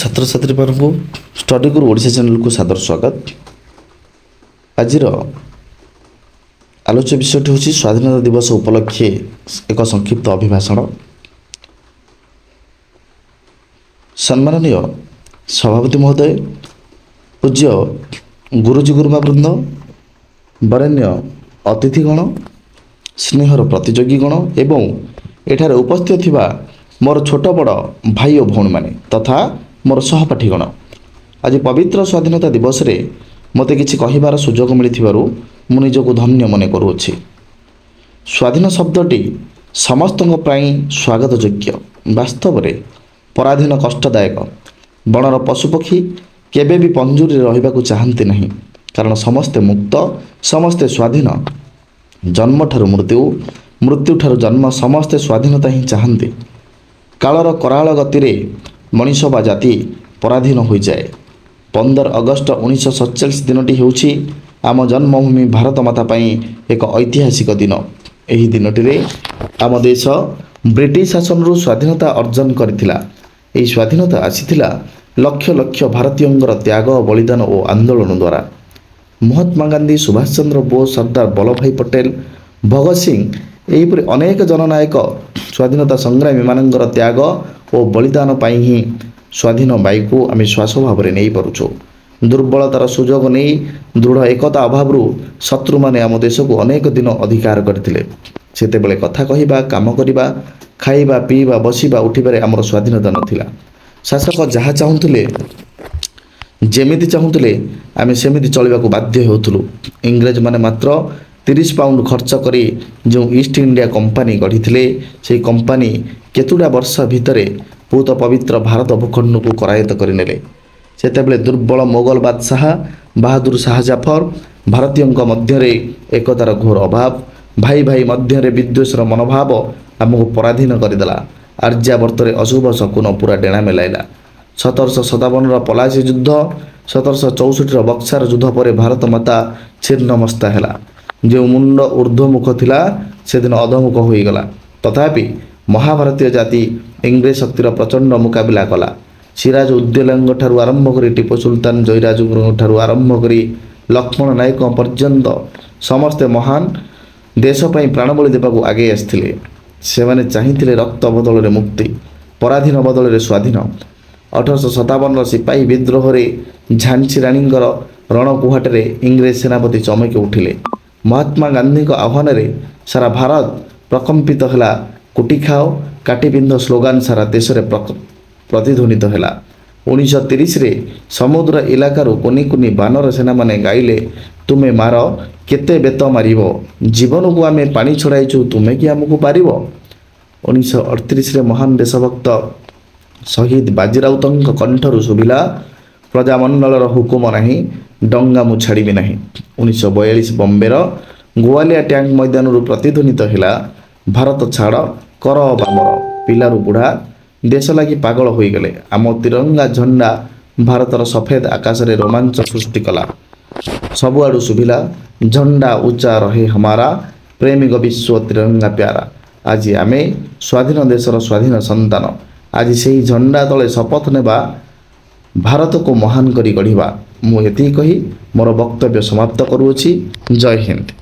छात्र छात्री मानक स्टडी गुरु ओडिशा चैनल को सादर स्वागत। आज आलोच्य विषय हूँ स्वाधीनता दिवस उपलक्षे एक संक्षिप्त अभिभाषण। सम्माननीय सभापति महोदय, पूज्य गुरुजी गुरुमा वृंद, वरेण्य अतिथिगण, स्नेहर प्रतियोगीगण एवं एठारे उपस्थित थिबा मोर छोट बड़ भाई और भौणी माने तथा मोर सहपाठीगण, आज पवित्र स्वाधीनता दिवस रे मते किछि कहिबार सुजोग मिलिथिबारु मु निजको धन्य मने करूछि। स्वाधीन शब्दटी समस्तଙ୍କ ପାଇଁ स्वागत योग्य। वास्तव रे पराधीन कष्टदायक। बणर पशुपक्षी केबे भी पंजुरी रहिबाकु चाहंती नहीं, कारण समस्ते मुक्त, समस्ते स्वाधीन। जन्म ठारू मृत्यु, मृत्यु ठारू जन्म, समस्ते स्वाधीनता ही चाहंती। कालर कराल गति रे मनीष बा जाति पराधीन हो जाए। 15 अगस्त 1947 दिनटी हेउछि आम जन्मभूमि भारत माता पई एक ऐतिहासिक दिन। एही दिनटी रे आम देश ब्रिटिश शासन रु स्वाधीनता अर्जन करथिला। एही स्वाधीनता आसीथिला लक्ष लक्ष भारतीयंगर त्याग, बलिदान और आंदोलन द्वारा। महात्मा गांधी, सुभाष चंद्र बोस, सरदार वल्लभ भाई पटेल, भगत सिंह एहीपरि अनेक जननायक स्वाधीनता संग्रामी मानकर त्याग और बलिदान पाई ही स्वाधीन बाई को आम श्वास भाव में नहीं पारुछु। दुर्बलतार सुजोग नहीं दृढ़ एकता अभाव शत्रु माने आम देश को अनेक दिन अधिकार करथिले। सेतेबेले कथा कहिबा, काम करिबा, खाइबा, पीबा, बसिबा, उठिबारे आमर स्वाधीनता नथिला। शासक जहाँ चाहूले, जेमिति चाहूले आम सेमिति चलिबाकू बाध्य हेउथुलु। इंग्रेज माने मात्र 30 पाउंड खर्च करी जो ईस्ट इंडिया कंपानी गढ़ी से कंपानी केतुड़ा वर्ष भितर बहुत पवित्र भारत भूखंड को करायत्त करने। सेतेबेले दुर्बल मोगल बादशाह बहादुर शाह जाफर भारतीयों मध्य एकतार घोर अभाव, भाई भाई मध्य विद्वेषर मनोभाव आमको पराधीन करदेला। आर्यावर्त अशुभ शकुन पूरा डेणा मेलाइला। 1757 पलासी युद्ध, 1764 बक्सार युद्ध पर भारत माता छिन्नमस्ता है। जो मुंड ऊर्ध्वमुख थिला से दिन अधमुख हो गला। तथापि महाभारतीय जाति इंग्रेज शक्तिर प्रचंड मुकाबिला कला। सिराज उद्दौलांग ठारू आरंभ करी टीपू सुल्तान, जयराज ठारू आरंभ करी लक्ष्मण नायक पर्यंत समस्ते महान देश पई प्राणबली देवाकू आगे आसथिले। सेमाने चाहिथिले रक्त बदल मुक्ति, पराधीन बदल स्वाधीन। 1857 सिपाही विद्रोह रे झांसी राणींकर रणकुहाटे इंग्रेज सेनापति चमकी उठिले। महात्मा गांधी को आह्वान रे सारा भारत प्रकंपित है। कुटी खाओ काटी पिंध स्लोगान सारा देश रे प्रतिध्वनित है। 1930 रे समुद्र इलाकारु कुनी कुनी बानर सेना माने गाइले, तुमे मार केते बेत मारिबो, जीवन को आमे पानी छड़ाइछु, तुमे कि आमको पारिबो। 1938 रे महान देशभक्त शहीद बाजीराउतंक कंठरु सुबिला, प्रजामंडलर हुकुम नहीं, डंगा मु छाड़बी नहीं। 1942 बम्बेर गोवालिया टैंक मैदान प्रतिध्वनित है, भारत छाड़ कर बामर, पिलारू बुढ़ा देश लगी पागल हो गले। आम तिरंगा झंडा भारतर सफेद आकाश रे रोमांच सृष्टि कला। सबुआडू सुभिला, झंडा ऊंचा रहे हमारा, प्रेमिक विश्व तिरंगा प्यारा। आज आमे स्वाधीन देशर स्वाधीन संतान। आज से ही झंडा तले शपथ नेबा, भारत को महान करी गढ़िबा। मु एति कही मोर वक्तव्य समाप्त करूछि। जय हिंद।